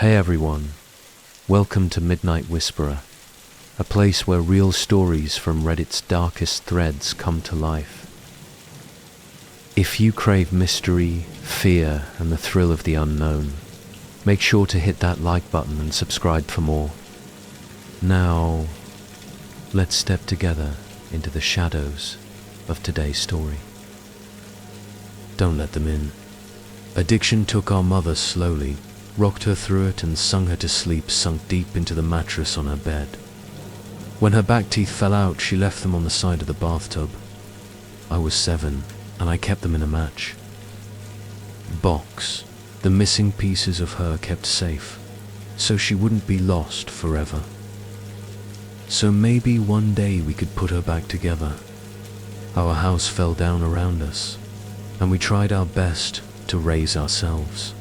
Hey everyone, welcome to Midnight Whisperer, a place where real stories from Reddit's darkest threads come to life. If you crave mystery, fear, and the thrill of the unknown, make sure to hit that like button and subscribe for more. Now, let's step together into the shadows of today's story. Don't let them in. Addiction took our mother slowly, rocked her through it and sung her to sleep, sunk deep into the mattress on her bed. When her back teeth fell out, she left them on the side of the bathtub. I was 7, and I kept them in a match box, the missing pieces of her kept safe, so she wouldn't be lost forever. So maybe one day we could put her back together. Our house fell down around us, and we tried our best to raise ourselves.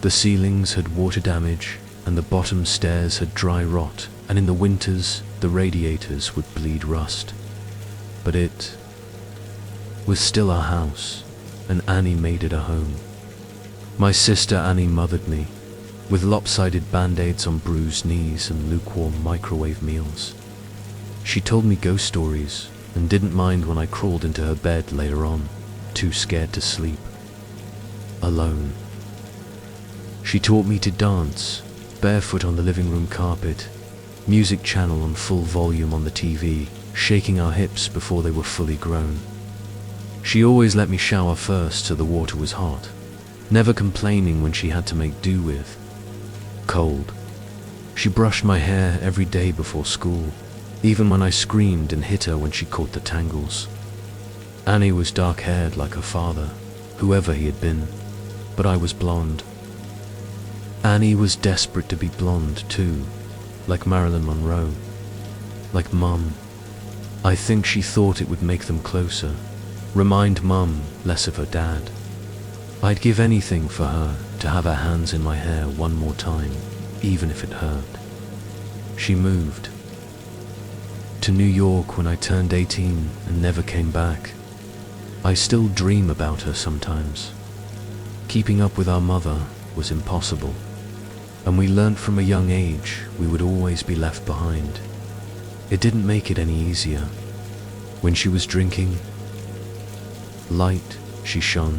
The ceilings had water damage, and the bottom stairs had dry rot, and in the winters the radiators would bleed rust. But it was still our house, and Annie made it a home. My sister Annie mothered me, with lopsided band-aids on bruised knees and lukewarm microwave meals. She told me ghost stories, and didn't mind when I crawled into her bed later on, too scared to sleep. Alone. She taught me to dance, barefoot on the living room carpet, music channel on full volume on the TV, shaking our hips before they were fully grown. She always let me shower first so the water was hot, never complaining when she had to make do with cold. She brushed my hair every day before school, even when I screamed and hit her when she caught the tangles. Annie was dark-haired like her father, whoever he had been, but I was blonde. Annie was desperate to be blonde too, like Marilyn Monroe, like Mum. I think she thought it would make them closer, remind Mum less of her dad. I'd give anything for her to have her hands in my hair one more time, even if it hurt. She moved to New York when I turned 18 and never came back. I still dream about her sometimes. Keeping up with our mother was impossible, and we learnt from a young age we would always be left behind. It didn't make it any easier. When she was drinking, light she shone,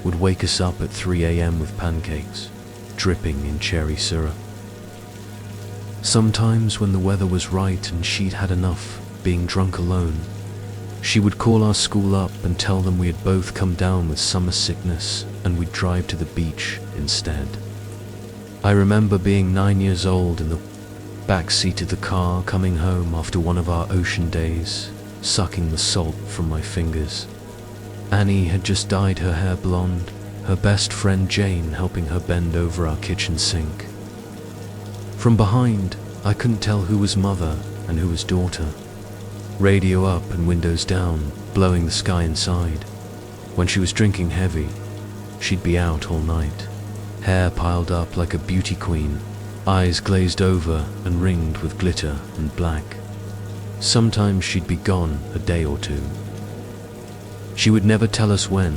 would wake us up at 3 a.m. with pancakes, dripping in cherry syrup. Sometimes when the weather was right and she'd had enough being drunk alone, she would call our school up and tell them we had both come down with summer sickness and we'd drive to the beach instead. I remember being 9 years old in the back seat of the car coming home after one of our ocean days, sucking the salt from my fingers. Annie had just dyed her hair blonde, her best friend Jane helping her bend over our kitchen sink. From behind, I couldn't tell who was mother and who was daughter. Radio up and windows down, blowing the sky inside. When she was drinking heavy, she'd be out all night, hair piled up like a beauty queen, eyes glazed over and ringed with glitter and black. Sometimes she'd be gone a day or two. She would never tell us when.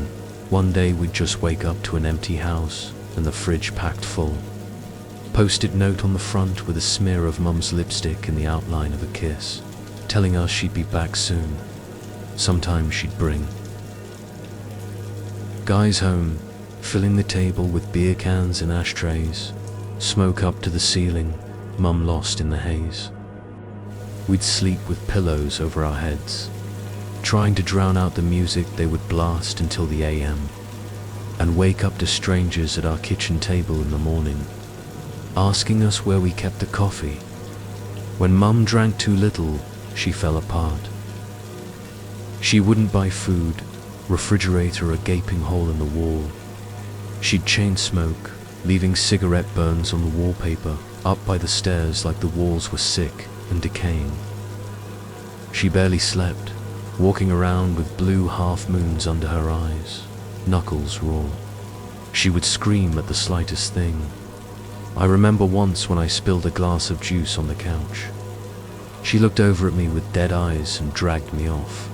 One day we'd just wake up to an empty house and the fridge packed full. Post-it note on the front with a smear of Mum's lipstick in the outline of a kiss, telling us she'd be back soon. Sometimes she'd bring guys home, filling the table with beer cans and ashtrays, smoke up to the ceiling, Mum lost in the haze. We'd sleep with pillows over our heads, trying to drown out the music they would blast until the AM, and wake up to strangers at our kitchen table in the morning, asking us where we kept the coffee. When Mum drank too little, she fell apart. She wouldn't buy food, refrigerator a gaping hole in the wall. She'd chain smoke, leaving cigarette burns on the wallpaper up by the stairs like the walls were sick and decaying. She barely slept, walking around with blue half-moons under her eyes, knuckles raw. She would scream at the slightest thing. I remember once when I spilled a glass of juice on the couch. She looked over at me with dead eyes and dragged me off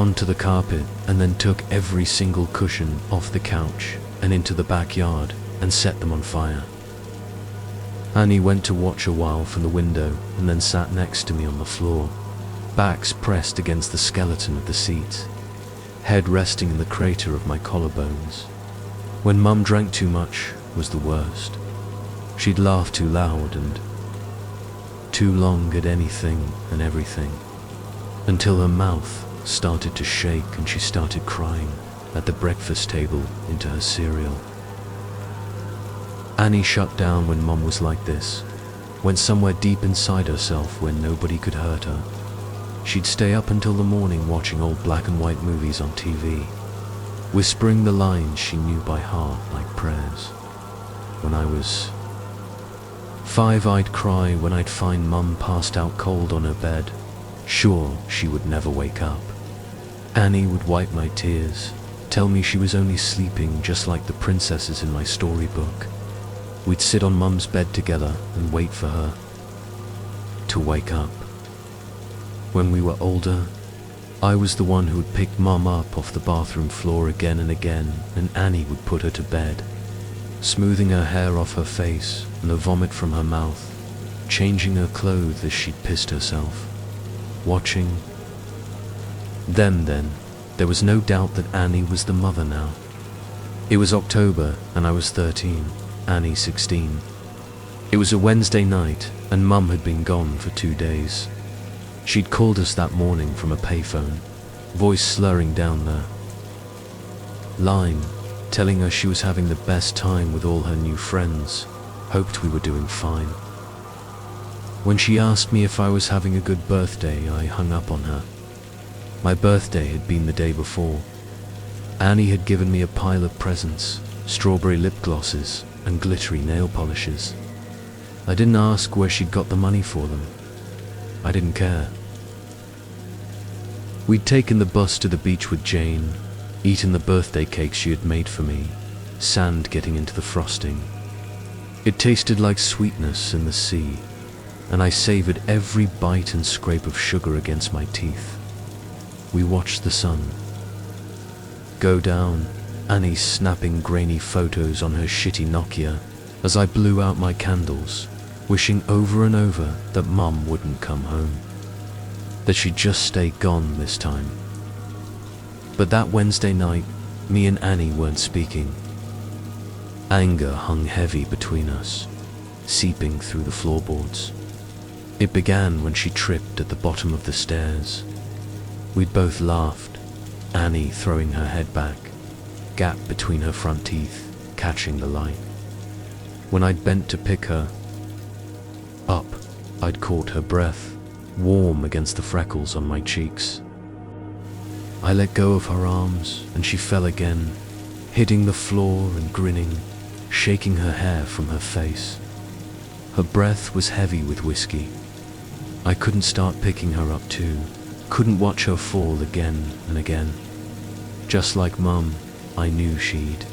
onto the carpet, and then took every single cushion off the couch and into the backyard, and set them on fire. Annie went to watch a while from the window and then sat next to me on the floor, backs pressed against the skeleton of the seat, head resting in the crater of my collarbones. When Mum drank too much was the worst. She'd laugh too loud and too long at anything and everything, until her mouth started to shake and she started crying at the breakfast table into her cereal. Annie shut down when Mum was like this, went somewhere deep inside herself where nobody could hurt her. She'd stay up until the morning watching old black and white movies on TV, whispering the lines she knew by heart like prayers. When I was 5, I'd cry when I'd find Mum passed out cold on her bed, sure she would never wake up. Annie would wipe my tears, tell me she was only sleeping just like the princesses in my storybook. We'd sit on Mum's bed together and wait for her to wake up. When we were older, I was the one who would pick Mum up off the bathroom floor again and again, and Annie would put her to bed, smoothing her hair off her face and the vomit from her mouth, changing her clothes as she'd pissed herself, watching. Then, there was no doubt that Annie was the mother now. It was October and I was 13, Annie 16. It was a Wednesday night and Mum had been gone for 2 days. She'd called us that morning from a payphone, voice slurring down the line, telling us she was having the best time with all her new friends, hoped we were doing fine. When she asked me if I was having a good birthday, I hung up on her. My birthday had been the day before. Annie had given me a pile of presents, strawberry lip glosses and glittery nail polishes. I didn't ask where she'd got the money for them. I didn't care. We'd taken the bus to the beach with Jane, eaten the birthday cake she had made for me, sand getting into the frosting. It tasted like sweetness in the sea, and I savored every bite and scrape of sugar against my teeth. We watched the sun go down, Annie snapping grainy photos on her shitty Nokia as I blew out my candles, wishing over and over that Mum wouldn't come home, that she'd just stay gone this time. But that Wednesday night, me and Annie weren't speaking. Anger hung heavy between us, seeping through the floorboards. It began when she tripped at the bottom of the stairs. We'd both laughed, Annie throwing her head back, gap between her front teeth, catching the light. When I'd bent to pick her up, I'd caught her breath, warm against the freckles on my cheeks. I let go of her arms, and she fell again, hitting the floor and grinning, shaking her hair from her face. Her breath was heavy with whiskey. I couldn't start picking her up too, couldn't watch her fall again and again. Just like Mum, I knew she'd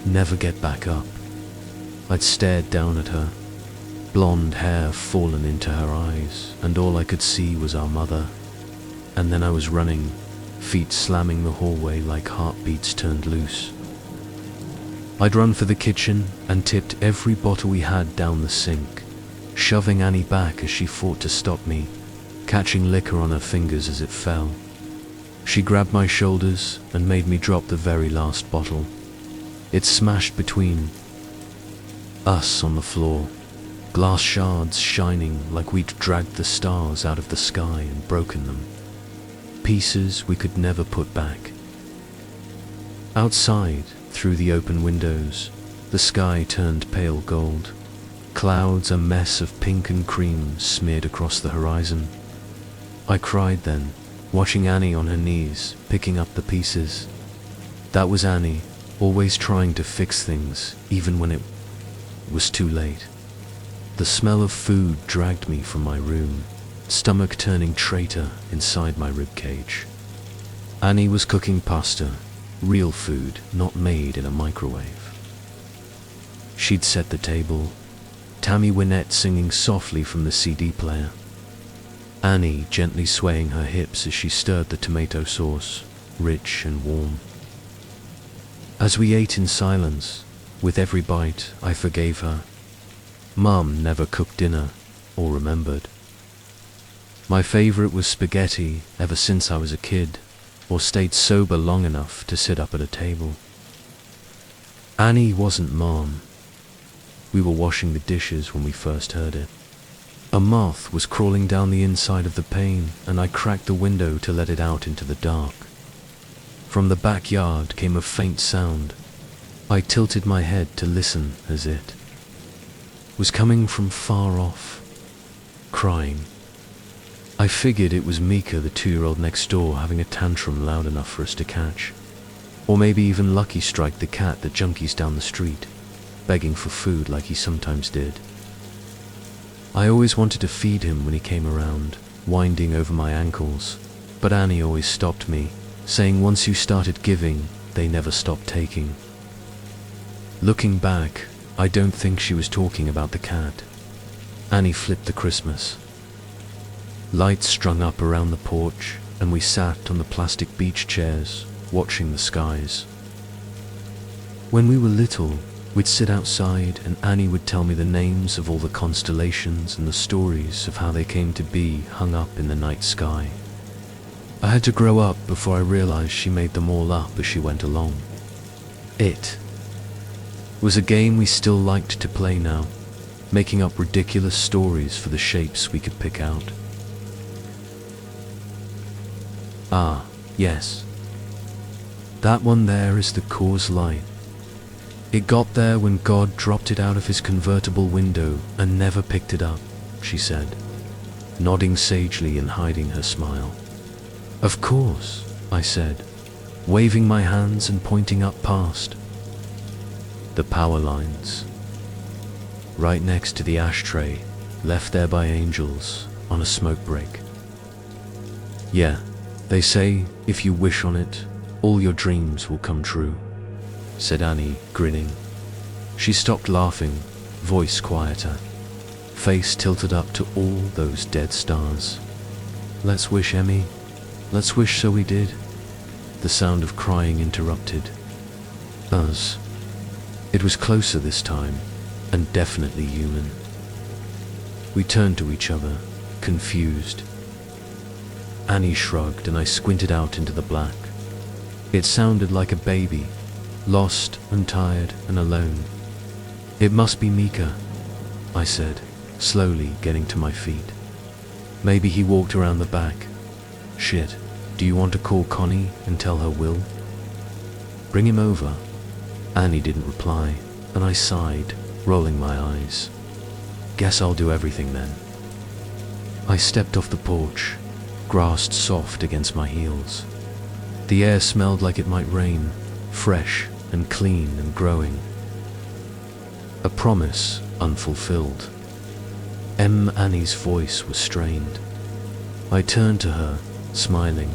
never get back up. I'd stared down at her, blonde hair fallen into her eyes, and all I could see was our mother. And then I was running, feet slamming the hallway like heartbeats turned loose. I'd run for the kitchen and tipped every bottle we had down the sink, shoving Annie back as she fought to stop me, catching liquor on her fingers as it fell. She grabbed my shoulders and made me drop the very last bottle. It smashed between us on the floor, glass shards shining like we'd dragged the stars out of the sky and broken them. Pieces we could never put back. Outside, through the open windows, the sky turned pale gold. Clouds, a mess of pink and cream, smeared across the horizon. I cried then, watching Annie on her knees, picking up the pieces. That was Annie, always trying to fix things, even when it was too late. The smell of food dragged me from my room, stomach turning traitor inside my ribcage. Annie was cooking pasta, real food, not made in a microwave. She'd set the table, Tammy Wynette singing softly from the CD player. Annie gently swaying her hips as she stirred the tomato sauce, rich and warm. As we ate in silence, With every bite, I forgave her. Mum never cooked dinner, or remembered. My favorite was spaghetti ever since I was a kid, or stayed sober long enough to sit up at a table. Annie wasn't Mom. We were washing the dishes when we first heard it. A moth was crawling down the inside of the pane, and I cracked the window to let it out into the dark. From the backyard came a faint sound. I tilted my head to listen as it was coming from far off, crying. I figured it was Mika, the 2-year-old next door, having a tantrum loud enough for us to catch. Or maybe even Lucky Strike, the cat that junkies down the street, begging for food like he sometimes did. I always wanted to feed him when he came around, winding over my ankles, but Annie always stopped me, saying once you started giving, they never stopped taking. Looking back, I don't think she was talking about the cat. Annie flipped the Christmas. Lights strung up around the porch, and we sat on the plastic beach chairs, watching the skies. When we were little, we'd sit outside and Annie would tell me the names of all the constellations and the stories of how they came to be hung up in the night sky. I had to grow up before I realized she made them all up as she went along. It was a game we still liked to play now, making up ridiculous stories for the shapes we could pick out. Ah, yes. That one there is the Coors Light. It got there when God dropped it out of his convertible window and never picked it up, she said, nodding sagely and hiding her smile. Of course, I said, waving my hands and pointing up past the power lines, right next to the ashtray, left there by angels on a smoke break. Yeah, they say if you wish on it, all your dreams will come true, said Annie, grinning. She stopped laughing, voice quieter, face tilted up to all those dead stars. Let's wish, Emmy. Let's wish so we did. The sound of crying interrupted us. It was closer this time, and definitely human. We turned to each other, confused. Annie shrugged and I squinted out into the black. It sounded like a baby, lost and tired and alone. It must be Mika, I said, slowly getting to my feet. Maybe he walked around the back. Shit, do you want to call Connie and tell her Will? Bring him over. Annie didn't reply, and I sighed, rolling my eyes. Guess I'll do everything then. I stepped off the porch, grass soft against my heels. The air smelled like it might rain, fresh and clean and growing. A promise unfulfilled. Annie's voice was strained. I turned to her, smiling.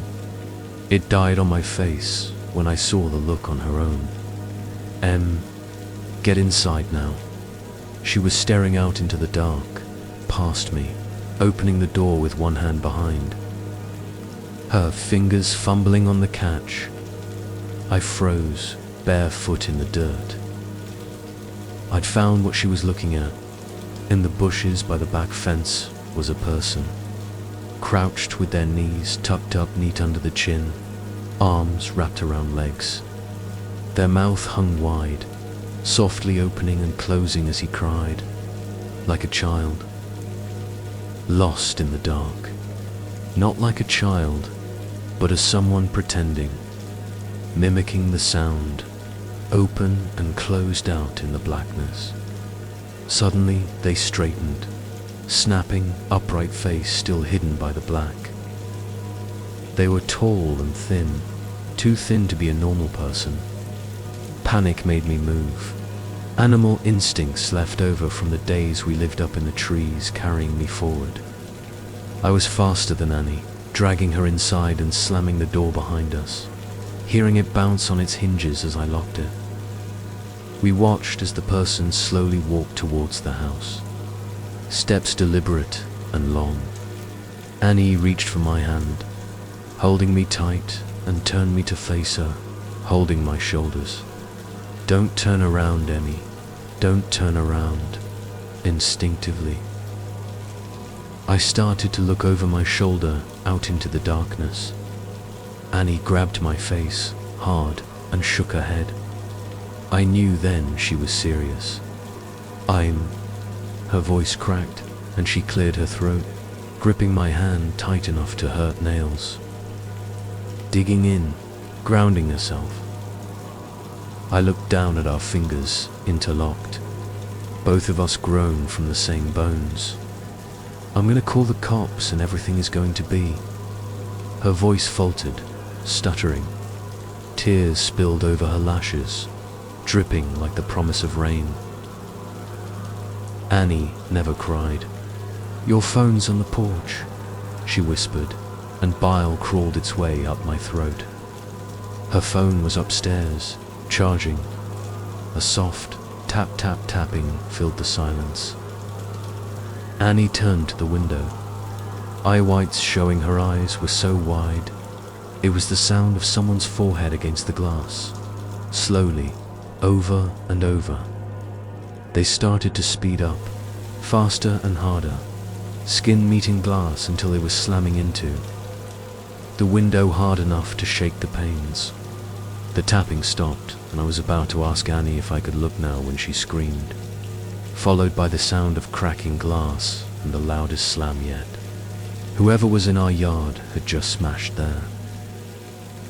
It died on my face when I saw the look on her own. Get inside now. She was staring out into the dark, past me, opening the door with one hand behind, her fingers fumbling on the catch. I froze, barefoot in the dirt. I'd found what she was looking at. In the bushes by the back fence was a person, crouched with their knees tucked up neat under the chin, arms wrapped around legs. Their mouth hung wide, softly opening and closing as he cried, like a child. Lost in the dark. Not like a child, but as someone pretending, mimicking the sound, open and closed out in the blackness. Suddenly they straightened, snapping, upright face still hidden by the black. They were tall and thin, too thin to be a normal person. Panic made me move. Animal instincts left over from the days we lived up in the trees carrying me forward. I was faster than Annie, dragging her inside and slamming the door behind us, hearing it bounce on its hinges as I locked it. We watched as the person slowly walked towards the house, steps deliberate and long. Annie reached for my hand, holding me tight, and turned me to face her, holding my shoulders. Don't turn around, Emmy. Don't turn around. Instinctively, I started to look over my shoulder out into the darkness. Annie grabbed my face hard and shook her head. I knew then she was serious. Her voice cracked and she cleared her throat, gripping my hand tight enough to hurt nails. Digging in, grounding herself. I looked down at our fingers, interlocked. Both of us grown from the same bones. I'm gonna call the cops and everything is going to be. Her voice faltered, stuttering. Tears spilled over her lashes, dripping like the promise of rain. Annie never cried. Your phone's on the porch, she whispered, and bile crawled its way up my throat. Her phone was upstairs, charging. A soft tap tap tapping filled the silence. Annie turned to the window. Eye whites showing her eyes were so wide. It was the sound of someone's forehead against the glass. Slowly, over and over. They started to speed up, faster and harder, skin meeting glass until they were slamming into the window hard enough to shake the panes. The tapping stopped, and I was about to ask Annie if I could look now when she screamed, followed by the sound of cracking glass and the loudest slam yet. Whoever was in our yard had just smashed there.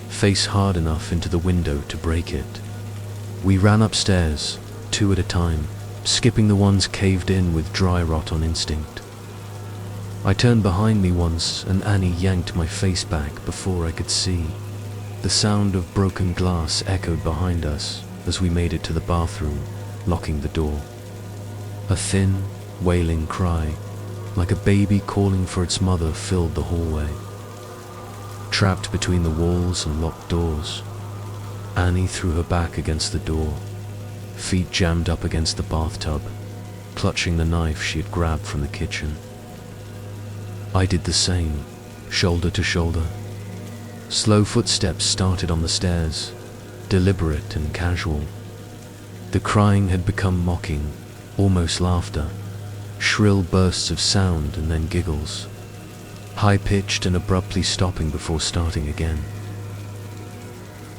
Face hard enough into the window to break it. We ran upstairs, two at a time, skipping the ones caved in with dry rot on instinct. I turned behind me once and Annie yanked my face back before I could see. The sound of broken glass echoed behind us as we made it to the bathroom, locking the door. A thin, wailing cry, like a baby calling for its mother, filled the hallway. Trapped between the walls and locked doors, Annie threw her back against the door, feet jammed up against the bathtub, clutching the knife she had grabbed from the kitchen. I did the same, shoulder to shoulder. Slow footsteps started on the stairs, deliberate and casual. The crying had become mocking, almost laughter, shrill bursts of sound and then giggles, high-pitched and abruptly stopping before starting again.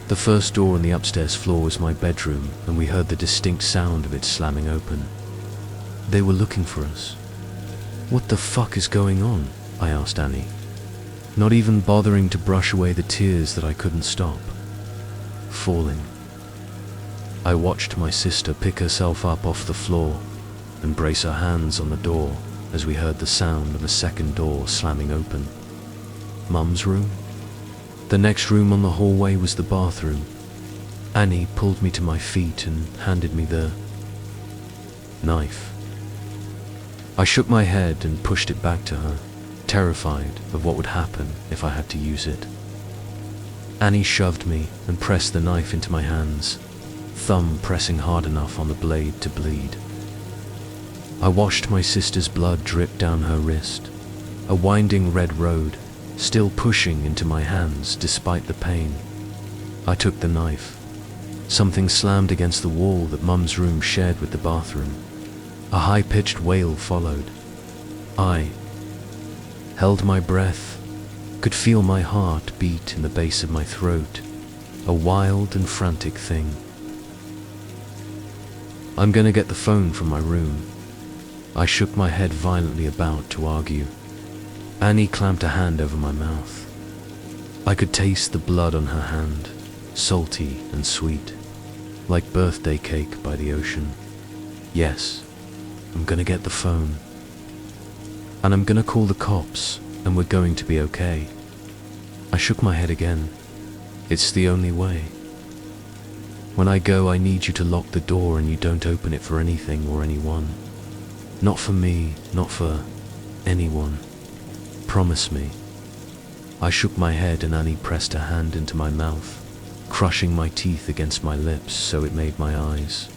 The first door on the upstairs floor was my bedroom, and we heard the distinct sound of it slamming open. They were looking for us. What the fuck is going on? I asked Annie, not even bothering to brush away the tears that I couldn't stop falling. I watched my sister pick herself up off the floor and brace her hands on the door as we heard the sound of a second door slamming open. Mum's room? The next room on the hallway was the bathroom. Annie pulled me to my feet and handed me the knife. I shook my head and pushed it back to her, terrified of what would happen if I had to use it. Annie shoved me and pressed the knife into my hands, thumb pressing hard enough on the blade to bleed. I watched my sister's blood drip down her wrist, a winding red road, still pushing into my hands despite the pain. I took the knife. Something slammed against the wall that Mum's room shared with the bathroom. A high-pitched wail followed. I held my breath, could feel my heart beat in the base of my throat, a wild and frantic thing. I'm gonna get the phone from my room. I shook my head violently about to argue. Annie clamped a hand over my mouth. I could taste the blood on her hand, salty and sweet, like birthday cake by the ocean. Yes, I'm gonna get the phone. And I'm gonna call the cops, and we're going to be okay. I shook my head again. It's the only way. When I go, I need you to lock the door and you don't open it for anything or anyone. Not for me, not for anyone. Promise me. I shook my head and Annie pressed her hand into my mouth, crushing my teeth against my lips so it made my eyes.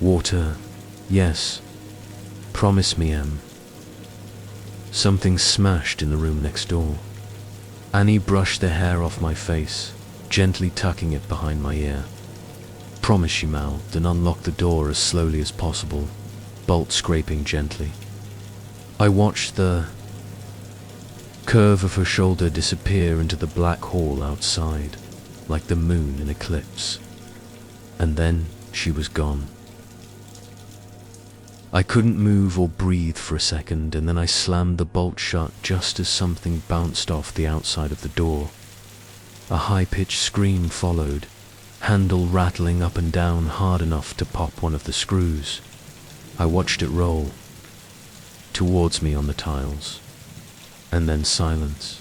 Water, yes. Promise me, Em. Something smashed in the room next door. Annie brushed the hair off my face, gently tucking it behind my ear. Promise, she mouthed, and unlocked the door as slowly as possible, bolt scraping gently. I watched the curve of her shoulder disappear into the black hall outside, like the moon in eclipse. And then she was gone. I couldn't move or breathe for a second, and then I slammed the bolt shut just as something bounced off the outside of the door. A high-pitched scream followed, handle rattling up and down hard enough to pop one of the screws. I watched it roll towards me on the tiles, and then silence.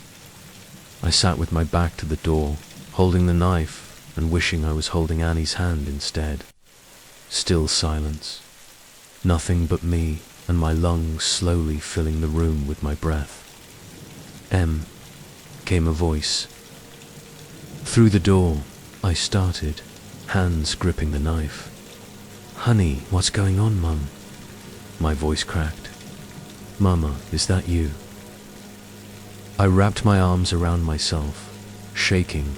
I sat with my back to the door, holding the knife and wishing I was holding Annie's hand instead. Still silence. Nothing but me and my lungs slowly filling the room with my breath. Came a voice. Through the door, I started, hands gripping the knife. "Honey, what's going on, Mum?" My voice cracked. "Mama, is that you?" I wrapped my arms around myself, shaking,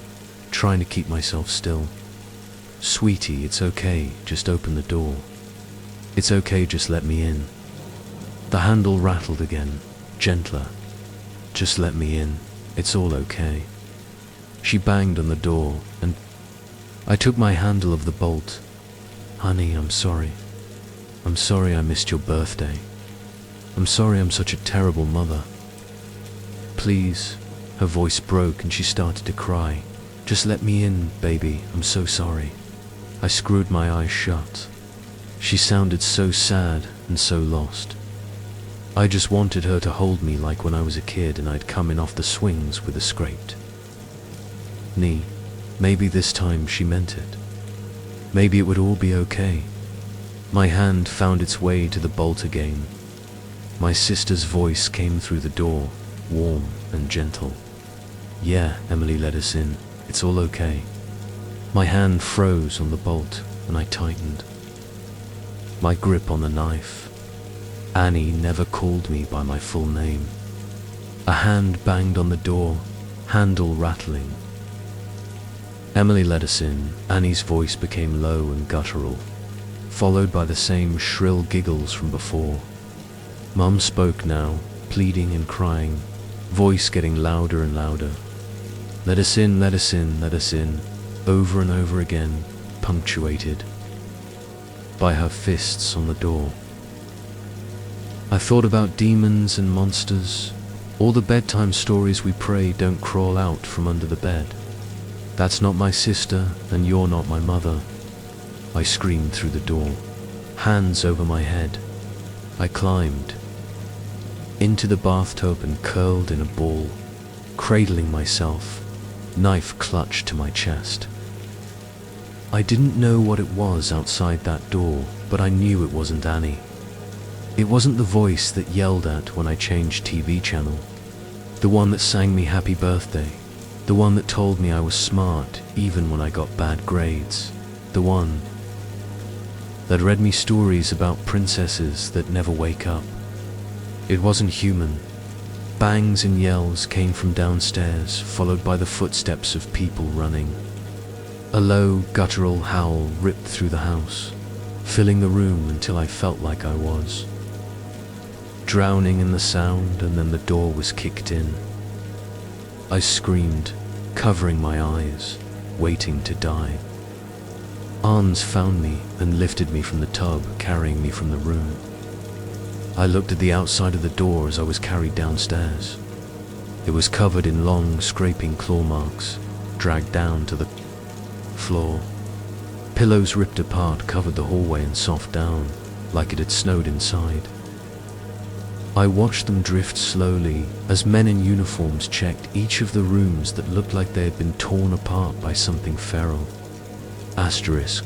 trying to keep myself still. "Sweetie, it's okay, just open the door. It's okay, just let me in." The handle rattled again, gentler. "Just let me in, it's all okay." She banged on the door, and I took my handle of the bolt. "Honey, I'm sorry. I'm sorry I missed your birthday. I'm sorry I'm such a terrible mother. Please." Her voice broke and she started to cry. "Just let me in, baby, I'm so sorry." I screwed my eyes shut. She sounded so sad and so lost. I just wanted her to hold me like when I was a kid and I'd come in off the swings with a scraped knee. Maybe this time she meant it. Maybe it would all be okay. My hand found its way to the bolt again. My sister's voice came through the door, warm and gentle. "Yeah, Emily, let us in. It's all okay." My hand froze on the bolt and I tightened my grip on the knife. Annie never called me by my full name. A hand banged on the door, handle rattling. "Emily, let us in." Annie's voice became low and guttural, followed by the same shrill giggles from before. Mum spoke now, pleading and crying, voice getting louder and louder. "Let us in, let us in, let us in," over and over again, punctuated by her fists on the door. I thought about demons and monsters. All the bedtime stories we pray don't crawl out from under the bed. That's not my sister, and you're not my mother. I screamed through the door, hands over my head. I climbed into the bathtub and curled in a ball, cradling myself, knife clutched to my chest. I didn't know what it was outside that door, but I knew it wasn't Annie. It wasn't the voice that yelled at when I changed TV channel, the one that sang me happy birthday, the one that told me I was smart even when I got bad grades, the one that read me stories about princesses that never wake up. It wasn't human. Bangs and yells came from downstairs, followed by the footsteps of people running. A low, guttural howl ripped through the house, filling the room until I felt like I was drowning in the sound, and then the door was kicked in. I screamed, covering my eyes, waiting to die. Arns found me and lifted me from the tub, carrying me from the room. I looked at the outside of the door as I was carried downstairs. It was covered in long, scraping claw marks, dragged down to the floor. Pillows ripped apart covered the hallway and soft down, like it had snowed inside. I watched them drift slowly as men in uniforms checked each of the rooms that looked like they had been torn apart by something feral. Asterisk.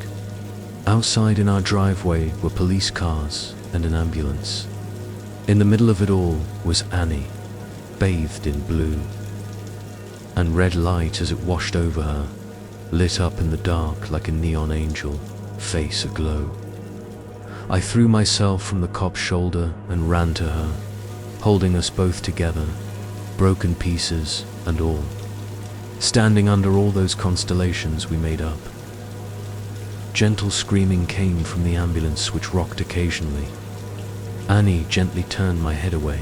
Outside in our driveway were police cars and an ambulance. In the middle of it all was Annie, bathed in blue, and red light as it washed over her, lit up in the dark like a neon angel, face aglow. I threw myself from the cop's shoulder and ran to her, holding us both together, broken pieces and all, standing under all those constellations we made up. Gentle screaming came from the ambulance, which rocked occasionally. Annie gently turned my head away,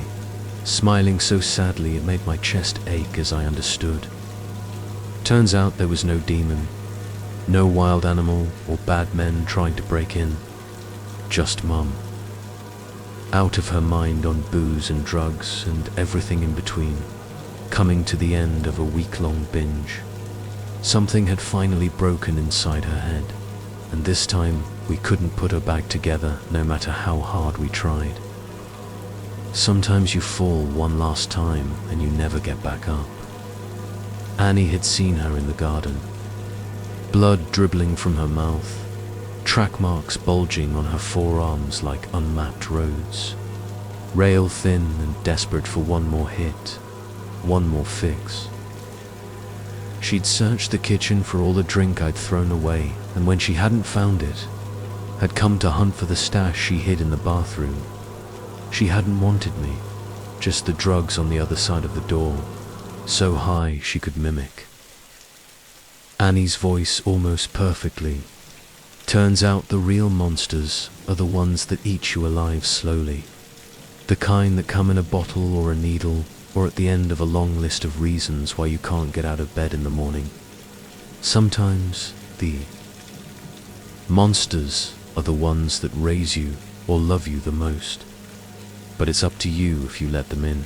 smiling so sadly it made my chest ache as I understood. Turns out there was no demon, no wild animal or bad men trying to break in. Just Mum. Out of her mind on booze and drugs and everything in between, coming to the end of a week-long binge. Something had finally broken inside her head, and this time we couldn't put her back together no matter how hard we tried. Sometimes you fall one last time and you never get back up. Annie had seen her in the garden. Blood dribbling from her mouth, track marks bulging on her forearms like unmapped roads. Rail thin and desperate for one more hit, one more fix. She'd searched the kitchen for all the drink I'd thrown away, and when she hadn't found it, had come to hunt for the stash she hid in the bathroom. She hadn't wanted me, just the drugs on the other side of the door, so high she could mimic. Annie's voice almost perfectly. Turns out the real monsters are the ones that eat you alive slowly. The kind that come in a bottle or a needle, or at the end of a long list of reasons why you can't get out of bed in the morning. Sometimes the monsters are the ones that raise you or love you the most. But it's up to you if you let them in.